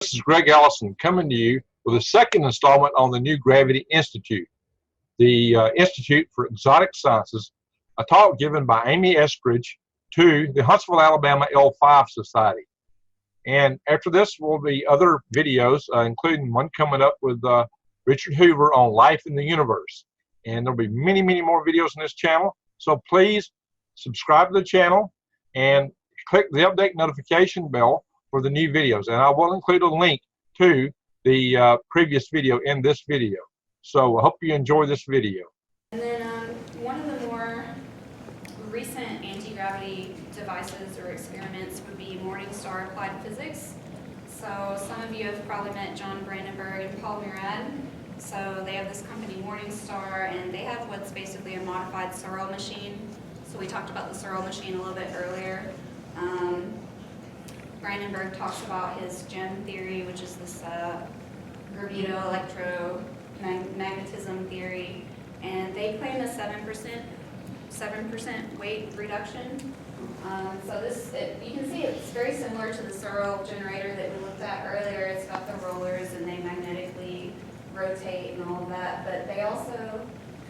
This is Greg Allison coming to you with a second installment on the new Gravity Institute, the Institute for Exotic Sciences, a talk given by Amy Eskridge to the Huntsville, Alabama L5 Society. And after this will be other videos, including one coming up with Richard Hoover on life in the universe. And there'll be many, many more videos on this channel. So please subscribe to the channel and click the update notification bell for the new videos. And I will include a link to the previous video in this video. So I hope you enjoy this video. And then one of the more recent anti-gravity devices or experiments would be Morningstar Applied Physics. So some of you have probably met John Brandenburg and Paul Murad. So they have this company Morningstar, and they have what's basically a modified Searle machine. So we talked about the Searle machine a little bit earlier. Brandenburg talks about his gem theory, which is this gravido-electromagnetism theory, and they claim a 7% weight reduction. So you can see it's very similar to the Searle generator that we looked at earlier. It's got the rollers and they magnetically rotate and all of that, but they also,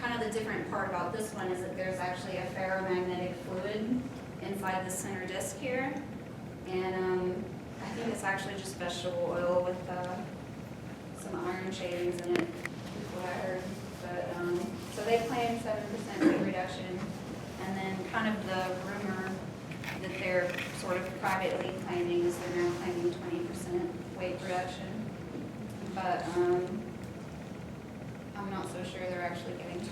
kind of the different part about this one is that there's actually a ferromagnetic fluid inside the center disc here, and I think it's actually just vegetable oil with some iron shavings in it, is what I heard. But so they claim 7% weight reduction, and then kind of the rumor that they're sort of privately claiming is they're now claiming 20% weight reduction, but I'm not so sure they're actually getting 20%.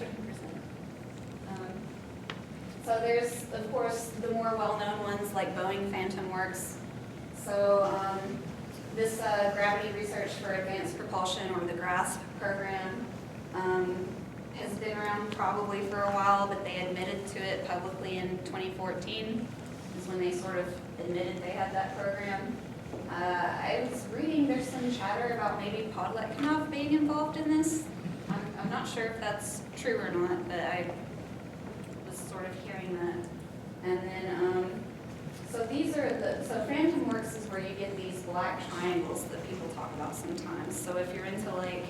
So there's, of course, the more well-known ones like Boeing Phantom Works. So this Gravity Research for Advanced Propulsion, or the GRASP program, has been around probably for a while, but they admitted to it publicly in 2014, is when they sort of admitted they had that program. I was reading there's some chatter about maybe Podletkanov being involved in this. I'm not sure if that's true or not, but I was sort of hearing that. And then, so these are so Phantom Works is where you get these black triangles that people talk about sometimes. So if you're into like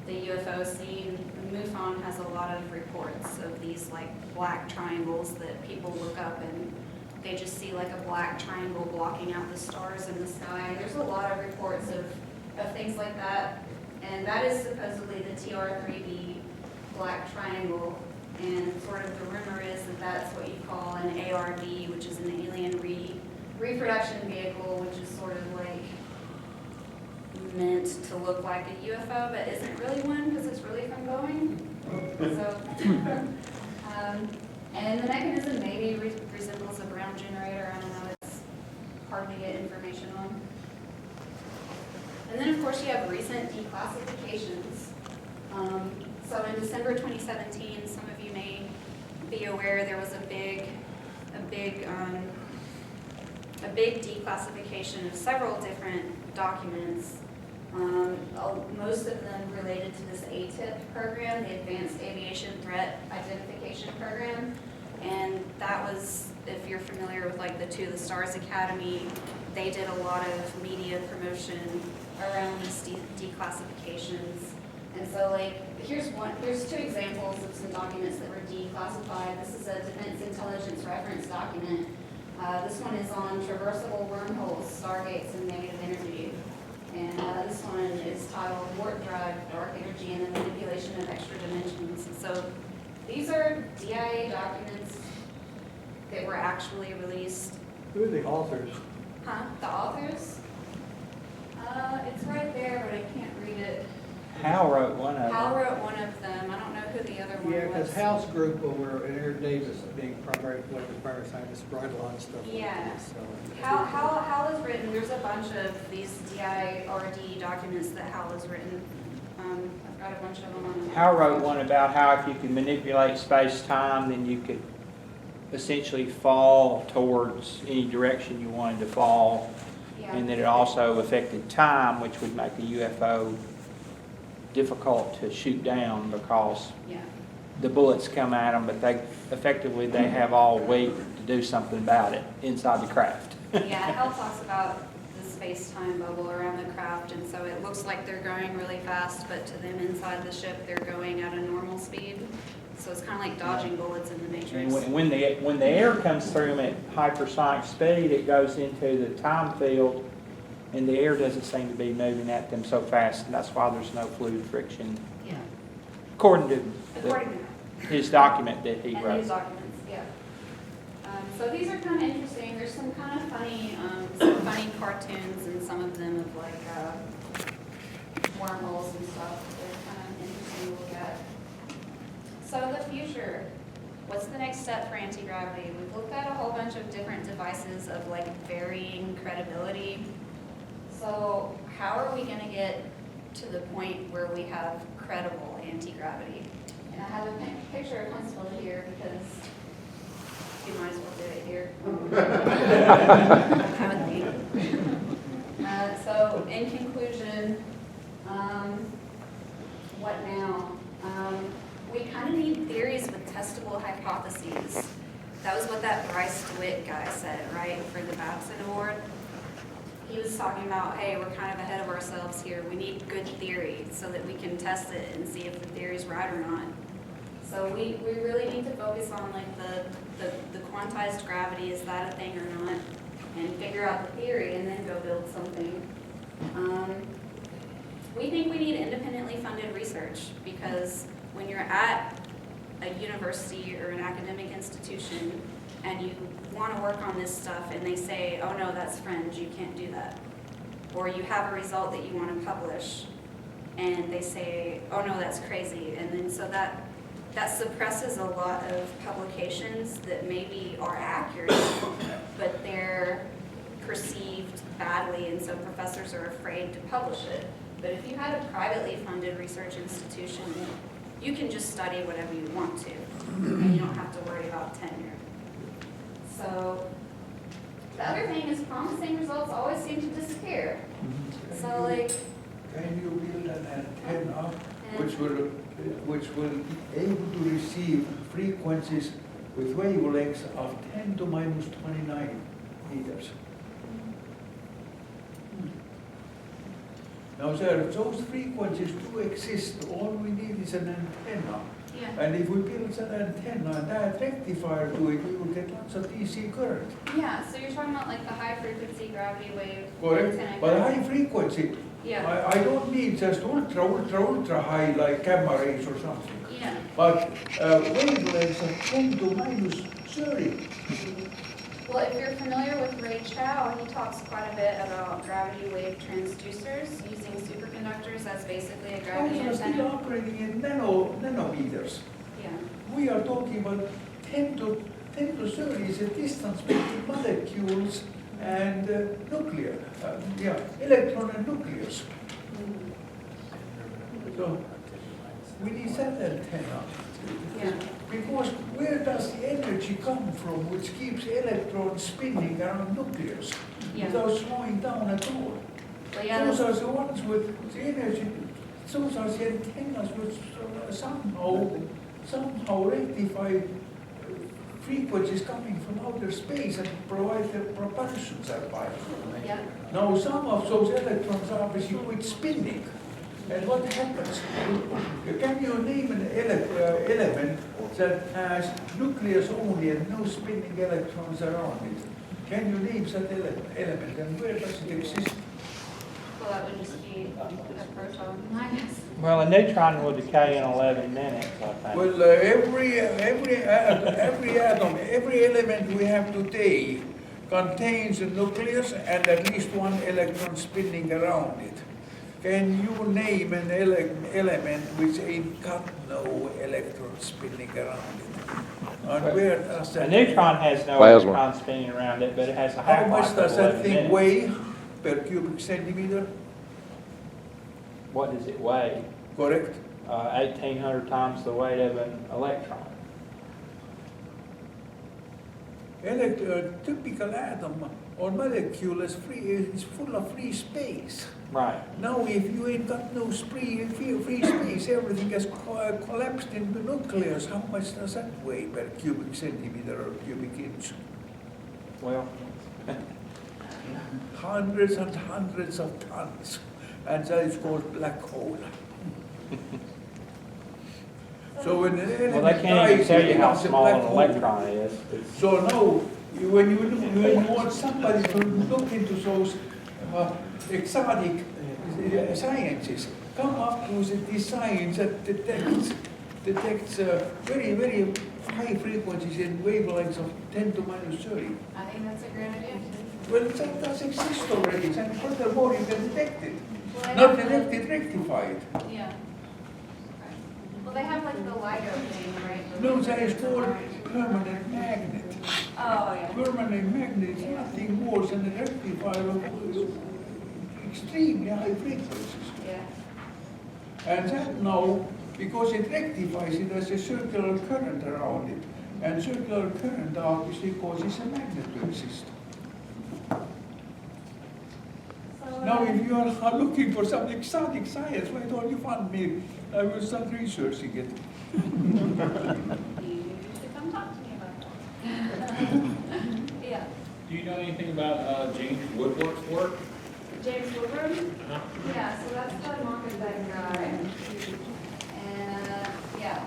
the UFO scene, MUFON has a lot of reports of these like black triangles that people look up and they just see like a black triangle blocking out the stars in the sky. There's a lot of reports of things like that. And that is supposedly the TR3B black triangle. And sort of the rumor is that that's what you call an ARV, which is an alien reproduction vehicle, which is sort of like meant to look like a UFO, but isn't really one because it's really from Boeing. So, and the mechanism maybe resembles a Brown generator. I don't know. It's hard to get information on. And then, of course, you have recent declassifications. So in December 2017, some of you may be aware there was a big declassification of several different documents. Most of them related to this ATIP program, the Advanced Aviation Threat Identification Program. And that was, if you're familiar with like the To the Stars Academy, they did a lot of media promotion around these declassifications. And so like, here's two examples of some documents that were declassified. This is a Defense Intelligence Reference document. This one is on traversable wormholes, stargates, and negative energy. And this one is titled Warp Drive, Dark Energy, and the Manipulation of Extra Dimensions. And so these are DIA documents that were actually released. Who are the authors? Huh? The authors? It's right there, but I can't read it. Hal wrote one of them. Hal wrote one of them. I don't know who the other one Yeah, was. because Hal's group over in Eric Davis being primary scientist brought a lot of stuff. Yeah. So, Hal has written, there's a bunch of these DIRD documents that Hal has written. I've got a bunch of them on the Hal wrote one about how if you could manipulate space-time, then you could essentially fall towards any direction you wanted to fall, Yeah. and that it also affected time, which would make a UFO difficult to shoot down because Yeah. the bullets come at them, but they have all weight to do something about it inside the craft. Yeah, Hal talks about a space-time bubble around the craft, and so it looks like they're going really fast, but to them inside the ship, they're going at a normal speed. So it's kind of like dodging bullets in the And Matrix. when the air comes through them at hypersonic speed, it goes into the time field, and the air doesn't seem to be moving at them so fast, and that's why there's no fluid friction, Yeah, according to according to his document that he and wrote. news documents, yeah. So these are kind of interesting. There's some kind of funny, cartoons and some of them of like wormholes and stuff. They're kind of interesting to look at. So the future, what's the next step for anti-gravity? We've looked at a whole bunch of different devices of like varying credibility. So how are we going to get to the point where we have credible anti-gravity? And I have a picture of Huntsville here because you might as well do it here. I would think. So in conclusion, what now? We kind of need theories with testable hypotheses. That was what that Bryce DeWitt guy said, right, for the Babson Award. He was talking about, hey, we're kind of ahead of ourselves here. We need good theory so that we can test it and see if the theory's right or not. So we really need to focus on like the quantized gravity, is that a thing or not, and figure out the theory and then go build something. We think we need independently funded research because when you're at a university or an academic institution and you want to work on this stuff and they say, oh no, that's fringe, you can't do that. Or you have a result that you want to publish and they say, oh no, that's crazy. And then so that suppresses a lot of publications that maybe are accurate, but they're perceived badly, and so professors are afraid to publish it. But if you had a privately funded research institution, you can just study whatever you want to, and you don't have to worry about tenure. So the other thing is promising results always seem to disappear. So like, Can you build an antenna which will be able to receive frequencies with wavelengths of 10 to minus 29 meters? Now, sir, those frequencies do exist. All we need is an antenna. yeah, And if we build an antenna and add rectifier to it, we will get lots of DC current. yeah. So you're talking about like the high frequency gravity wave Correct? antenna. But high frequency, Yeah, I don't need just ultra high like gamma rays or something. yeah. But wavelengths of 10 to minus 30. Well, if you're familiar with Ray Chow, he talks quite a bit about gravity wave transducers using superconductors as basically a gravity Those are still antenna. operating in nanometers. Yeah, We are talking about 10 to 30 is a distance between molecules and nuclear. Electron and nucleus. So we need that antenna. yeah, Because where does the energy come from which keeps electrons spinning around nucleus yeah. without slowing down at all? Well, yeah, Those that's- are the ones with the energy, those are the antennas which somehow rectify frequencies coming from outer space and provide the propulsion survival. yeah. Now, some of those electrons obviously quit spinning. And what happens? Can you name an element that has nucleus only and no spinning electrons around it? Can you name that element and where does it exist? Well, that would just be a proton, I guess. Well, a neutron will decay in 11 minutes, I think. Well, every atom, every element we have today contains a nucleus and at least one electron spinning around it. Can you name an element which ain't got no electron spinning around it? And where does A that? neutron has no Plasma. electron spinning around it, but it has a How half-life much of does 11 that thing minutes. weigh per cubic centimeter? What does it weigh? Correct? 1,800 times the weight of an electron. Typical atom or molecule is full of free space. Right. Now, if you ain't got no free space, everything has collapsed in the nucleus. How much does that weigh per cubic centimeter or cubic inch? Well, hundreds and hundreds of tons, and that is called black hole. So when an Well, element they can't even dies, tell it you how becomes a small black an hole. electron is. It's- So now, when you want somebody to look into those exotic sciences, come up with a design that detects very, very high frequencies in wavelengths of 10 to minus 30. I think that's a great idea. Well, that does exist already, and furthermore, you can detect it. Well, they Not have detect it, rectify it. Yeah. Okay. Well, they have like the LIGO thing, right? No, that is called permanent magnet. Oh, yeah. Permanent magnet is nothing more than a rectifier of extremely high frequencies. Yeah. And that now, because it rectifies it, there's a circular current around it. And circular current obviously causes a magnet to exist. So, Now, if you are looking for some exotic science, why don't you fund me? I will start researching it. you should come talk to me about that. Yeah. Do you know anything about James Woodward's work? James Woodward? Yeah, so that's the Monkenbeck guy. And, yeah.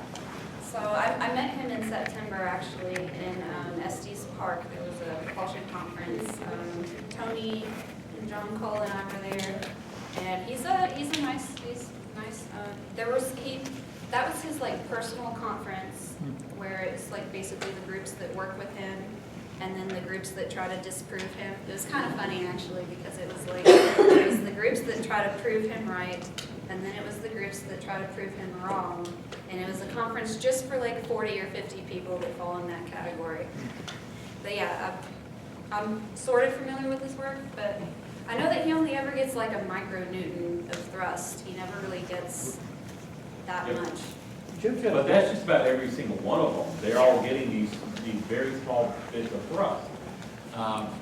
So I met him in September, actually, in Estes Park. There was a propulsion conference. Tony and John Cole and I were there. And he's nice. That was his like personal conference where it's like basically the groups that work with him and then the groups that try to disprove him. It was kind of funny actually because it was like, it was the groups that try to prove him right and then it was the groups that try to prove him wrong. And it was a conference just for like 40 or 50 people that fall in that category. But yeah, I'm sort of familiar with his work, but I know that he only ever gets like a micronewton of thrust. He never really gets that Yep. much. But that's just about every single one of them. They're all getting these very small bits of thrust.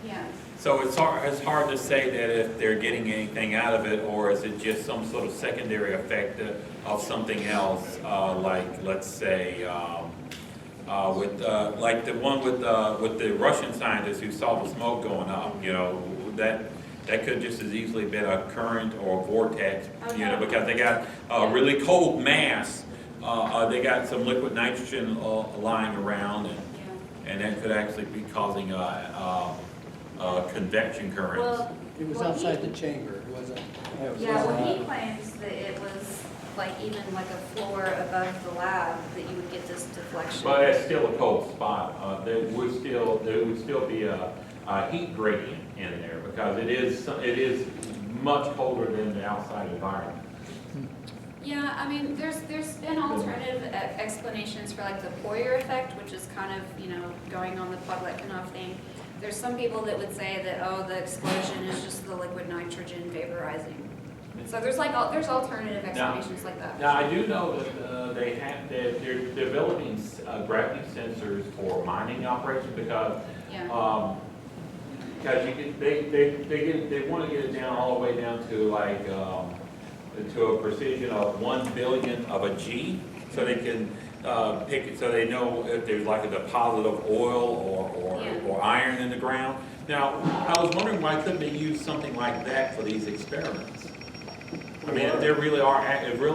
Yeah. So it's hard to say that if they're getting anything out of it, or is it just some sort of secondary effect of something else, like let's say like the one with the Russian scientists who saw the smoke going up. You know that could just as easily been a current or a vortex. You know, because they got a really cold mass. They got some liquid nitrogen lying around, and that could actually be causing convection currents. Well, It was well, outside the chamber, it wasn't. Yeah, well, he claims that it was like even like a floor above the lab that you would get this deflection. But it's still a cold spot. There would still be a heat gradient in there because it is much colder than the outside environment. Yeah, I mean, there's been alternative explanations for like the Poyer effect, which is kind of, you know, going on the Pogletkinov thing. There's some people that would say that, oh, the explosion is just the liquid nitrogen vaporizing. So there's alternative explanations like that. Now I do know that they're developing gravity sensors for mining operations because Yeah. they want to get it down all the way down to like to a precision of 1/1,000,000,000 of a G, so they can pick it, so they know if there's like a deposit of oil or iron in the ground. Now, I was wondering why couldn't they use something like that for these experiments? I mean, if they really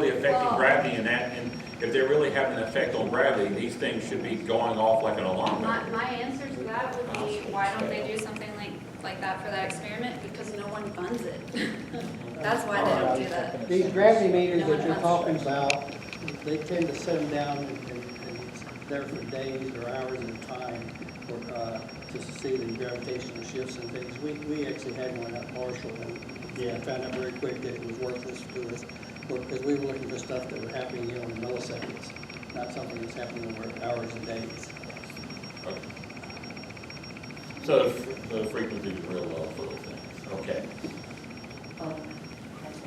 affecting gravity in that, and if they're really having an effect on gravity, these things should be going off like an alarm bell. My answer to that would be, why don't they do something like that for that experiment? Because no one funds it. That's why they don't do that. These gravity meters No that one you're funds talking about, they tend to set them down and it's there for days or hours at a time to see the gravitational shifts and things. We actually had one at Marshall and found out very quick that it was worthless to us because we were looking for stuff that were happening in milliseconds, not something that's happening over hours and days. Okay. So the frequency is real low for those things. Okay.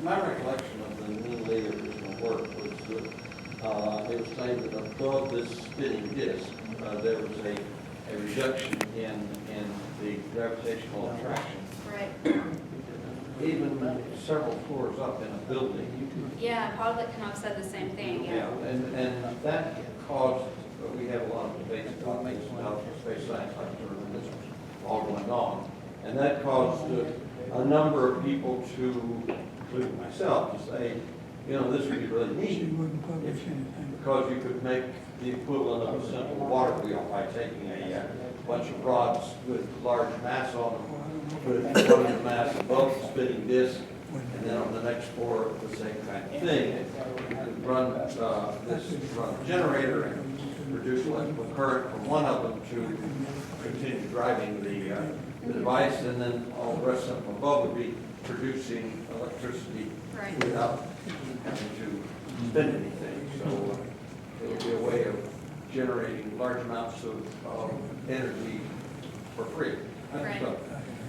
My recollection of the Lily original work was that it was stated that above this spinning disk, there was a reduction in the gravitational attraction. Right. Even several floors up in a building. Yeah, Pogletkinov said the same thing, yeah. And that caused, we had a lot of debates about things about space science, like this was all going on. And that caused a number of people to, including myself, to say, you know, this would be really neat because you could make the equivalent of a simple water wheel by taking a bunch of rods with large mass on them, put it in front of the mass above the spinning disc, and then on the next floor, the same kind of thing. You could run run a generator and produce electrical current from one of them to continue driving the device, and then all the rest of them above would be producing electricity Right. without having to spend anything. So it would be a way of generating large amounts of energy for free. Right. So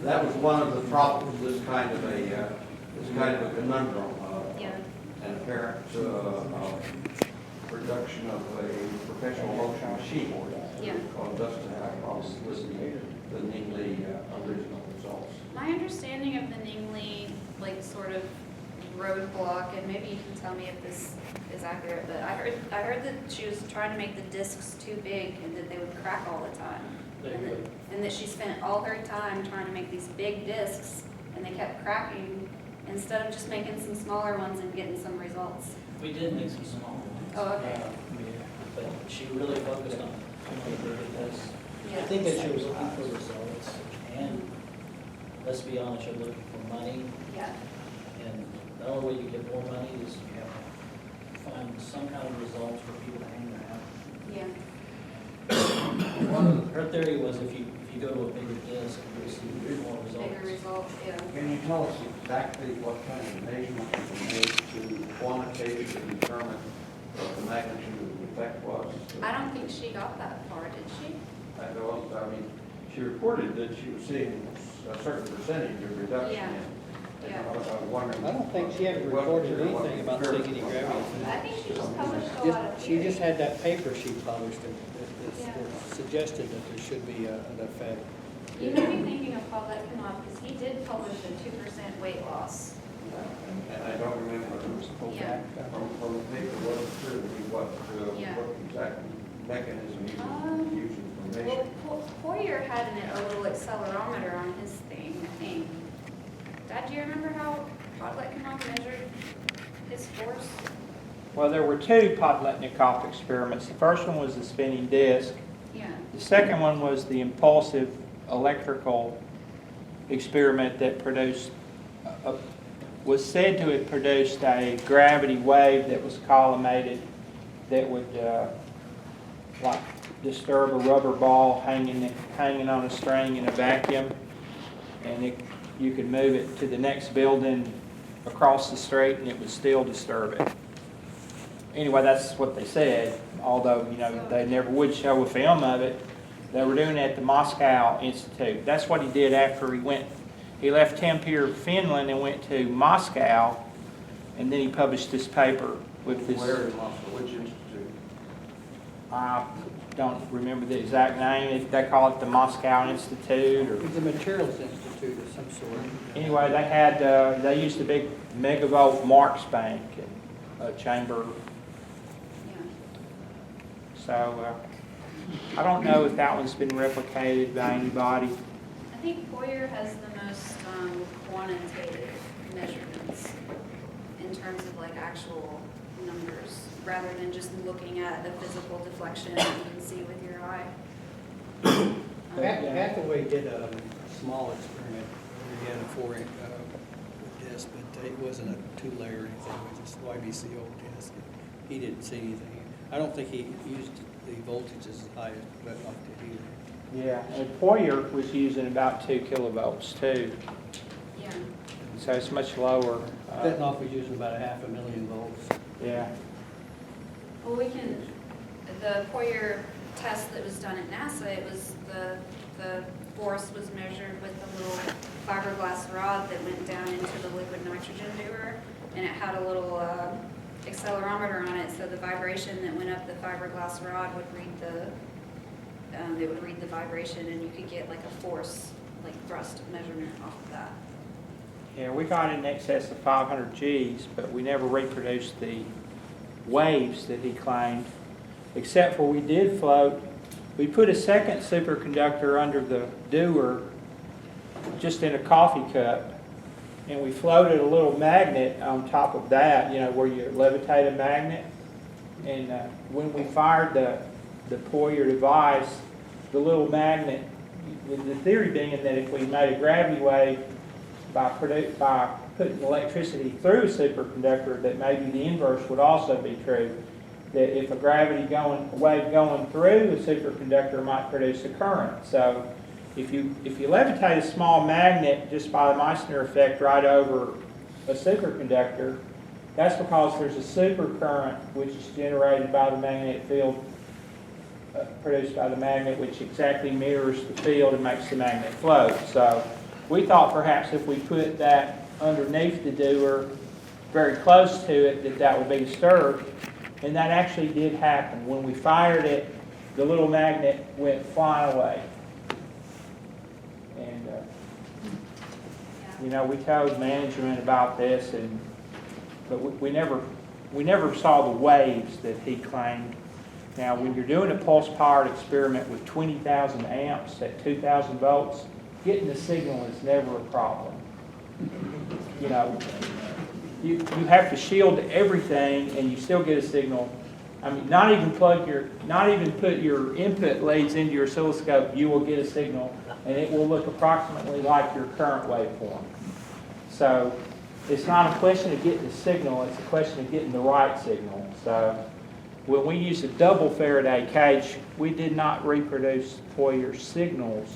that was one of the problems, this kind of a conundrum, Yeah. an apparent production of a perpetual motion machine. Yeah. Caused us to have problems with the Ningley original results. My understanding of the Ningley, like, sort of roadblock, and maybe you can tell me if this is accurate, but I heard that she was trying to make the discs too big and that they would crack all the time. And that she spent all her time trying to make these big discs, and they kept cracking, instead of just making some smaller ones and getting some results. We did make some small ones. Oh, okay. But she really focused on it because I Yeah. think that she was looking for results, and let's be honest, you're looking for money, Yeah. and the only way you get more money is you have to find some kind of results for people to hang their hat. Yeah. Her theory was if you go to a bigger disc, you'll see more Bigger results. results, yeah. Can you tell us exactly what kind of measurements were made to quantitatively determine what the magnitude of the effect was? I don't think she got that far, did she? I mean, she reported that she was seeing a certain percentage of reduction Yeah. in. Yeah. I was wondering. I don't think she ever reported anything about taking any gravity. I think she just published a lot of She just theories. had that paper she published that Yeah. suggested that there should be an effect. You may be thinking of Paul Letkenhoff, because he did publish a 2% weight loss. And I don't remember Yeah. from the paper, wasn't clear to me what Yeah. exact mechanism he Um, was using for Well, measuring. Poyer had a little accelerometer on his thing, I think. Dad, do you remember how Paul Letkenhoff measured his force? Well, there were two Podletnikoff experiments. The first one was the spinning disc. Yeah. The second one was the impulsive electrical experiment that was said to have produced a gravity wave that was collimated that would like disturb a rubber ball hanging on a string in a vacuum, and you could move it to the next building across the street and it would still disturb it. Anyway, that's what they said, although, you know, they never would show a film of it. They were doing it at the Moscow Institute. That's what he did after he left Tampere, Finland, and went to Moscow, and then he published this paper with this. Where in Moscow, which institute? I don't remember the exact name. They call it the Moscow Institute, or It's a materials institute of some sort. anyway, they used a big megavolt Marx bank and a chamber. Yeah. So I don't know if that one's been replicated by anybody. I think Poyer has the most quantitative measurements in terms of like actual numbers, rather than just looking at the physical deflection that you can see with your eye. Hathaway did a small experiment. He had a 4-inch disc, but it wasn't a 2-layer or anything. It was just YBCO disc. He didn't see anything. I don't think he used the voltages as high as Letkenhoff did either. Yeah, and Poyer was using about 2 kilovolts too, Yeah. so it's much lower. Letkenhoff was using about 500,000 volts. Yeah. Well, the Poyer test that was done at NASA, it was the force was measured with the little fiberglass rod that went down into the liquid nitrogen vapor, and it had a little accelerometer on it, so the vibration that went up the fiberglass rod would read the vibration, and you could get like a force, like thrust measurement off of that. Yeah, we got in excess of 500 Gs, but we never reproduced the waves that he claimed, except for we did float. We put a second superconductor under the dewar, just in a coffee cup, and we floated a little magnet on top of that, you know, where you levitate a magnet. And when we fired the Poyer device, the little magnet, with the theory being that if we made a gravity wave by putting electricity through a superconductor, that maybe the inverse would also be true. That if a wave going through the superconductor might produce a current. So if you levitate a small magnet just by the Meissner effect right over a superconductor, that's because there's a supercurrent which is generated by the magnetic field produced by the magnet, which exactly mirrors the field and makes the magnet float. So we thought perhaps if we put that underneath the dewar, very close to it, that would be disturbed. And that actually did happen. When we fired it, the little magnet went flying away. And, you know, we told management about this, but we never saw the waves that he claimed. Now, when you're doing a pulse-powered experiment with 20,000 amps at 2,000 volts, getting the signal is never a problem. You know, you have to shield everything, and you still get a signal. I mean, not even put your input leads into your oscilloscope, you will get a signal, and it will look approximately like your current waveform. So it's not a question of getting the signal, it's a question of getting the right signal. So when we used a double Faraday cage, we did not reproduce Poyer signals.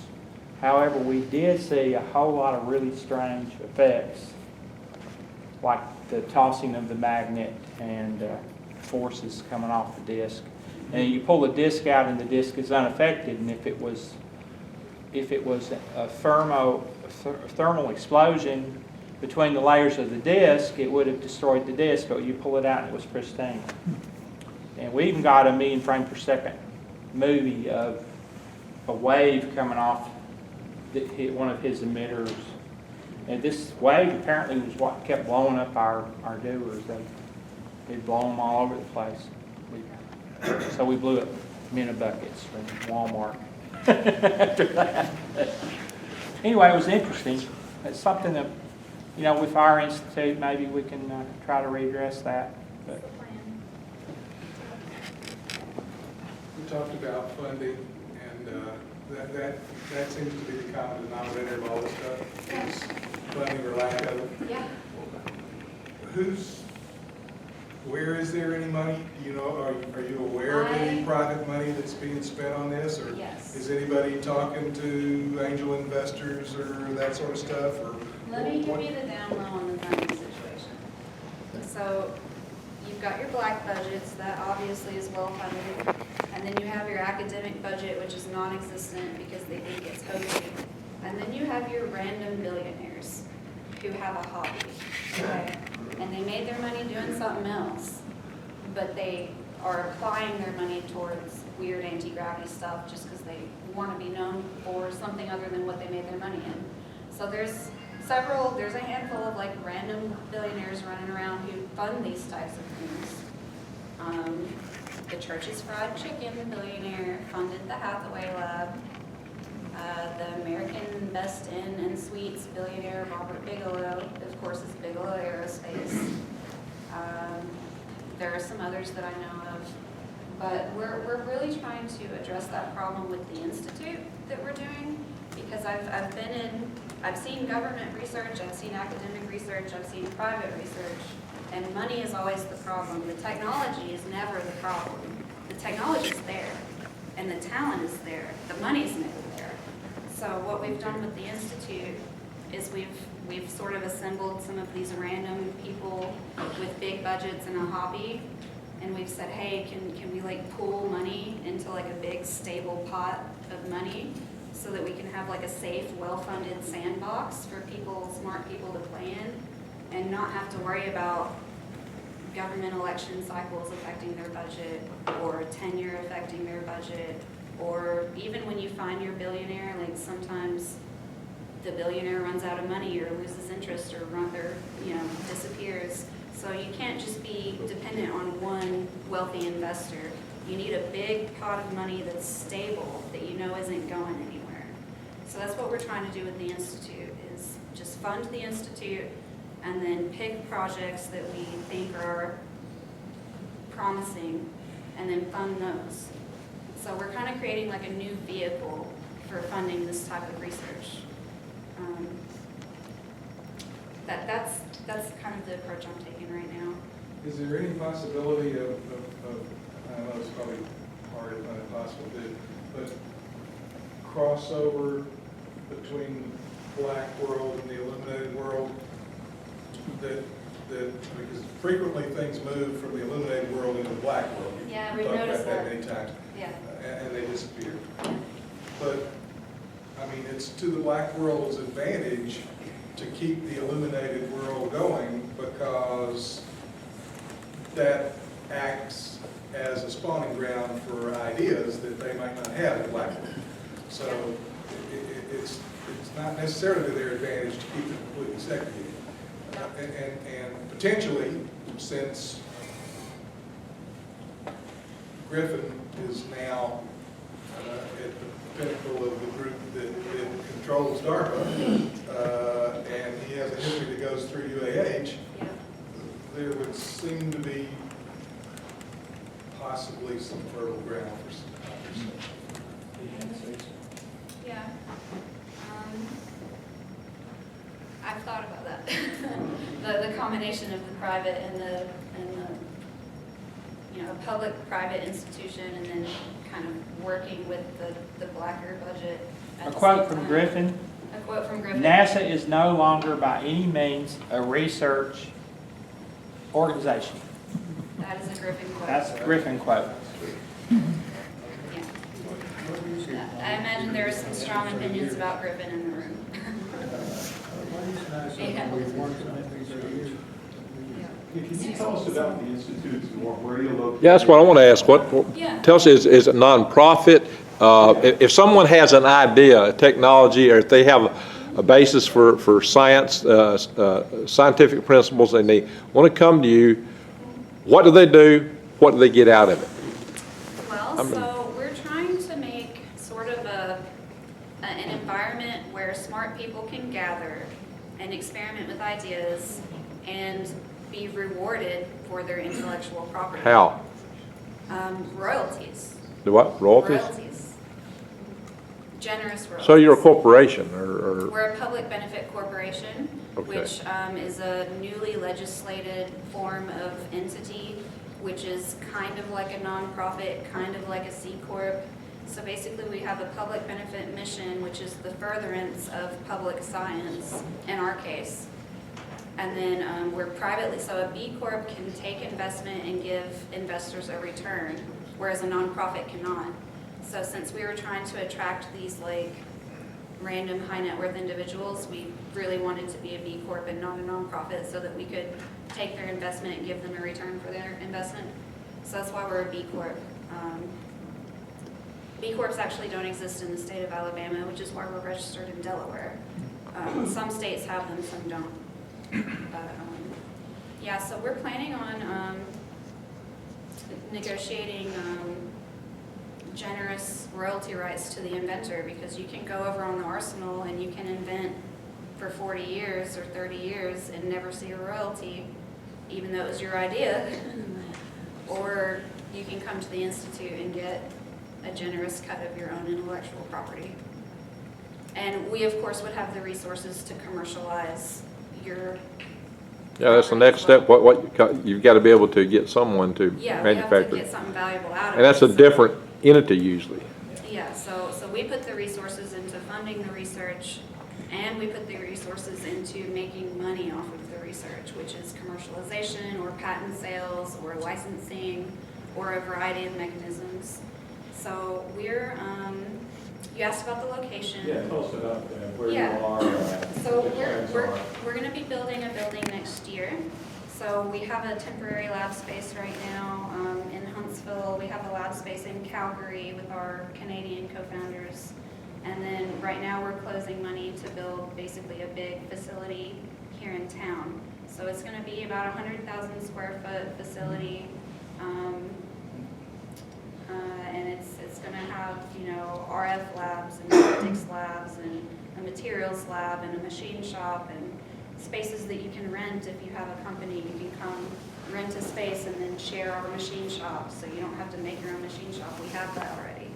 However, we did see a whole lot of really strange effects, like the tossing of the magnet and forces coming off the disc. And you pull the disc out and the disc is unaffected, and if it was a thermal explosion between the layers of the disc, it would have destroyed the disc, but you pull it out and it was pristine. And we even got a 1,000,000 frame per second movie of a wave coming off that hit one of his emitters. And this wave apparently was what kept blowing up our dewars. They'd blow them all over the place. So we blew up Minna buckets from Walmart after that. Anyway, it was interesting. It's something that, you know, with our institute, maybe we can try to redress that. But we talked about funding, and that seems to be the common denominator of all this stuff. Yeah. Is funding or lack of it. Yeah. Where is there any money? Do you know, are you aware of any private money that's being spent on this? Or Yes. is anybody talking to angel investors or that sort of stuff? Or Let me give you the down low on the funding situation. So you've got your black budgets, that obviously is well funded. And then you have your academic budget, which is non-existent because they think it's hokey. And then you have your random billionaires who have a hobby, okay? And they made their money doing something else, but they are applying their money towards weird anti-gravity stuff just because they want to be known for something other than what they made their money in. So there's a handful of like random billionaires running around who fund these types of things. The Church's Fried Chicken billionaire funded the Hathaway Lab. The American Best Inn and Suites billionaire Robert Bigelow, of course, is Bigelow Aerospace. There are some others that I know of, but we're really trying to address that problem with the institute that we're doing, because I've seen government research, I've seen academic research, I've seen private research, and money is always the problem. The technology is never the problem. The technology is there, and the talent is there. The money's never there. So what we've done with the institute is we've sort of assembled some of these random people with big budgets and a hobby, and we've said, hey, can we like pool money into like a big stable pot of money so that we can have like a safe, well-funded sandbox for smart people to play in, and not have to worry about government election cycles affecting their budget, or tenure affecting their budget, or even when you find your billionaire, like sometimes the billionaire runs out of money or loses interest or disappears. So you can't just be dependent on one wealthy investor. You need a big pot of money that's stable, that you know isn't going anywhere. So that's what we're trying to do with the Institute, is just fund the institute and then pick projects that we think are promising and then fund those. So we're kind of creating like a new vehicle for funding this type of research. That's kind of the approach I'm taking right now. Is there any possibility of I know it's probably hard if not impossible, but crossover between the black world and the illuminated world? That because frequently things move from the illuminated world into the black world. Yeah, We've we've talked noticed about that. many times. Yeah. And they disappear. But, I mean, it's to the black world's advantage to keep the illuminated world going because that acts as a spawning ground for ideas that they might not have in the black world. So it's not necessarily to their advantage to keep it completely segregated. And potentially, since Griffin is now at the pinnacle of the group that controls DARPA, and he has a history that goes through UAH, there would seem to be possibly some fertile ground for some conversation. Yeah. I've thought about that. the combination of the private and the public-private institution, and then kind of working with the blacker budget. A quote from Griffin. A quote from Griffin. NASA is no longer by any means a research organization. That is a Griffin quote. That's a Griffin quote. Yeah. I imagine there are some strong opinions about Griffin in the room. Can you tell us about the institutes and where you're located? Yeah, that's what I want to ask. Yeah. Tell us, is it nonprofit? If someone has an idea, a technology, or if they have a basis for science, scientific principles, and they want to come to you, what do they do? What do they get out of it? Well, so we're trying to make sort of an environment where smart people can gather and experiment with ideas and be rewarded for their intellectual property. How? Royalties. Do what? Royalties? Royalties. Generous royalties. So you're a corporation, or We're a public benefit corporation, Okay. which is a newly legislated form of entity, which is kind of like a nonprofit, kind of like a C Corp. So basically we have a public benefit mission, which is the furtherance of public science, in our case. And then we're privately, so a B Corp can take investment and give investors a return, whereas a nonprofit cannot. So since we were trying to attract these like random high net worth individuals, we really wanted to be a B Corp and not a nonprofit so that we could take their investment and give them a return for their investment. So that's why we're a B Corp. B Corps actually don't exist in the state of Alabama, which is why we're registered in Delaware. Some states have them, some don't. But, yeah, so we're planning on negotiating generous royalty rights to the inventor, because you can go over on the arsenal and you can invent for 40 years or 30 years and never see a royalty, even though it was your idea. Or you can come to the Institute and get a generous cut of your own intellectual property. And we, of course, would have the resources to commercialize your... yeah, that's the next step. You've got to be able to get someone to Yeah, we have to manufacture get it. something valuable out of it. And that's a So- different entity usually. Yeah, so we put the resources into funding the research, and we put the resources into making money off of the research, which is commercialization or patent sales or licensing or a variety of mechanisms. So we're, you asked about the location. Yeah, tell us about where you Yeah. are. So what your plans are. we're going to be building a building next year. So we have a temporary lab space right now in Huntsville. We have a lab space in Calgary with our Canadian co-founders. And then right now we're closing money to build basically a big facility here in town. So it's going to be about a 100,000 square foot facility. And it's going to have, you know, RF labs and optics labs and a materials lab and a machine shop and spaces that you can rent. If you have a company, you can come rent a space and then share our machine shop, so you don't have to make your own machine shop. We have that already.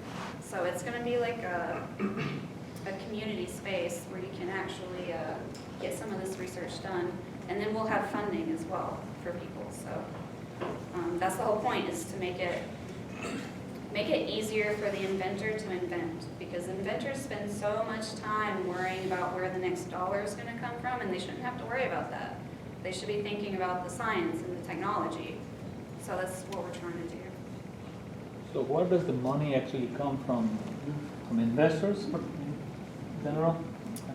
So it's going to be like a community space where you can actually get some of this research done. And then we'll have funding as well for people. So that's the whole point, is to make it easier for the inventor to invent, because inventors spend so much time worrying about where the next dollar is going to come from, and they shouldn't have to worry about that. They should be thinking about the science and the technology. So that's what we're trying to do. So where does the money actually come from? From investors in general?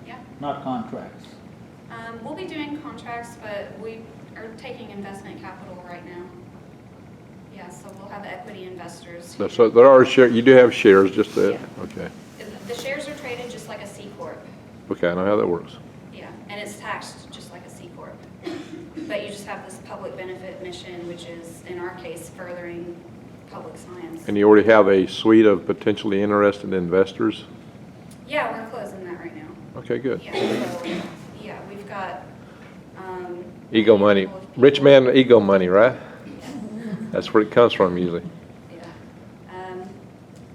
Yeah. Not contracts? We'll be doing contracts, but we are taking investment capital right now. Yeah, so we'll have equity investors. So there are you do have shares, just that? Yeah. Okay. The shares are traded just like a C Corp. Okay, I know how that works. Yeah, and it's taxed just like a C Corp. But you just have this public benefit mission, which is, in our case, furthering public science. And you already have a suite of potentially interested investors? Yeah, we're closing that right now. Okay, good. Yeah, so, yeah, we've got, Ego money. handful of Rich people. man, ego money, right? That's where it comes from usually. Yeah.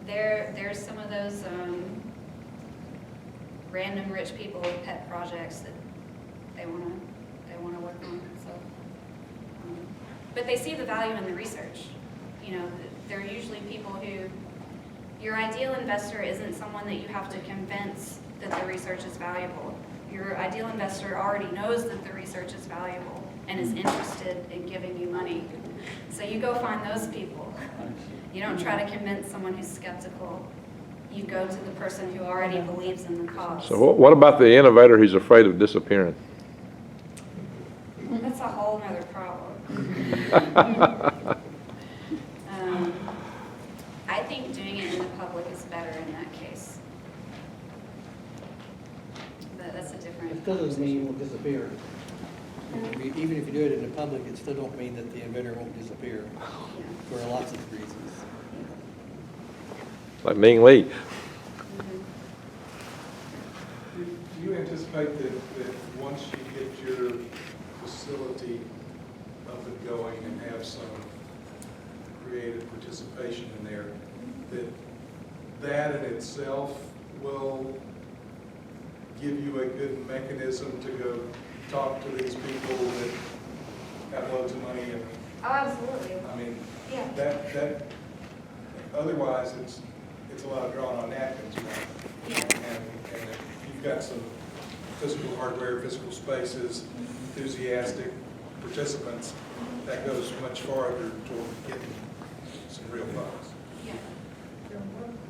There's some of those random rich people with pet projects that they want to work on. So, but they see the value in the research. You know, they're usually people who, your ideal investor isn't someone that you have to convince that the research is valuable. Your ideal investor already knows that the research is valuable and is interested in giving you money. So you go find those people. You don't try to convince someone who's skeptical. You go to the person who already believes in the cause. So what about the innovator who's afraid of disappearing? That's a whole nother problem. I think doing it in the public is better in that case. But that's a different. It still doesn't mean it won't disappear. Even if you do it in the public, it still don't mean that the inventor won't disappear for lots of reasons. Like Ming Lee. Do you anticipate that once you get your facility up and going and have some creative participation in there, that in itself will give you a good mechanism to go talk to these people that have loads of money and, Oh, absolutely. I mean, Yeah. that, otherwise it's a lot of drawing on napkins, right? Yeah. And if you've got some physical hardware, physical spaces, enthusiastic participants, that goes much farther toward getting some real funds. Yeah.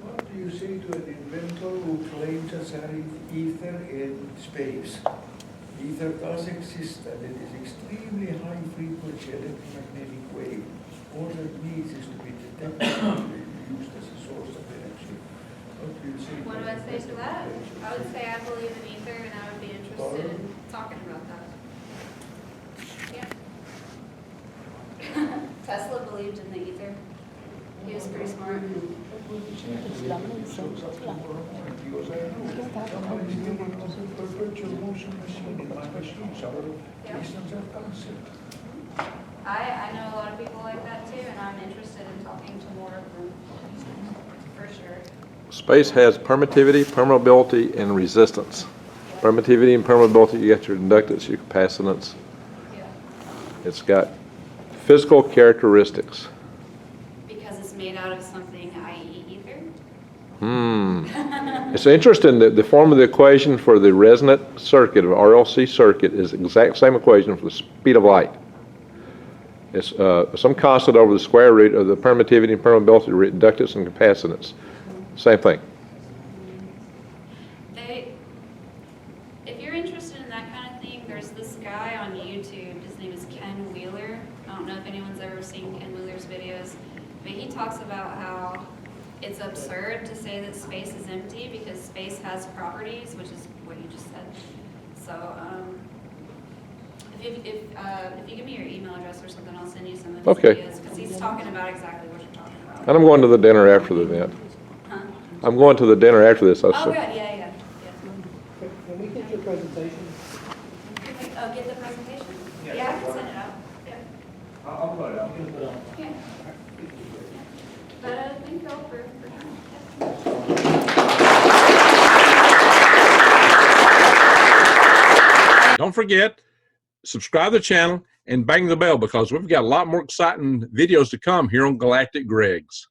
What do you say to an inventor who claims to have ether in space? Ether does exist, and it is extremely high frequency electromagnetic wave. All it needs is to be detected and used as a source of energy. What do you say? What do I say to that? I would say I believe in ether, and I would be interested in talking about that. Yeah. Tesla believed in the ether. He was pretty smart. Perpetual motion machine in my machine shop. Reasons of concept. I know a lot of people like that too, and I'm interested in talking to more of them, for sure. Space has permittivity, permeability, and resistance. Permittivity and permeability, you got your inductance, your capacitance. Yeah. It's got physical characteristics. Because it's made out of something, i.e. ether? It's interesting that the form of the equation for the resonant circuit, or RLC circuit, is the exact same equation for the speed of light. It's some constant over the square root of the permittivity and permeability, inductance and capacitance. Same thing. If you're interested in that kind of thing, there's this guy on YouTube, his name is Ken Wheeler. I don't know if anyone's ever seen Ken Wheeler's videos, but he talks about how it's absurd to say that space is empty because space has properties, which is what you just said. So if you give me your email address or something, I'll send you some of his videos, because he's talking about exactly what you're talking about. And I'm going to the dinner after the event. Huh? I'm going to the dinner after this. Oh, good, yeah. get the presentation? Yeah. Yeah, I can send it out. Yeah. I'll put it out. Yeah. But, thank you all for coming. Yeah. Don't forget, subscribe to the channel and bang the bell because we've got a lot more exciting videos to come here on Galactic Greg's.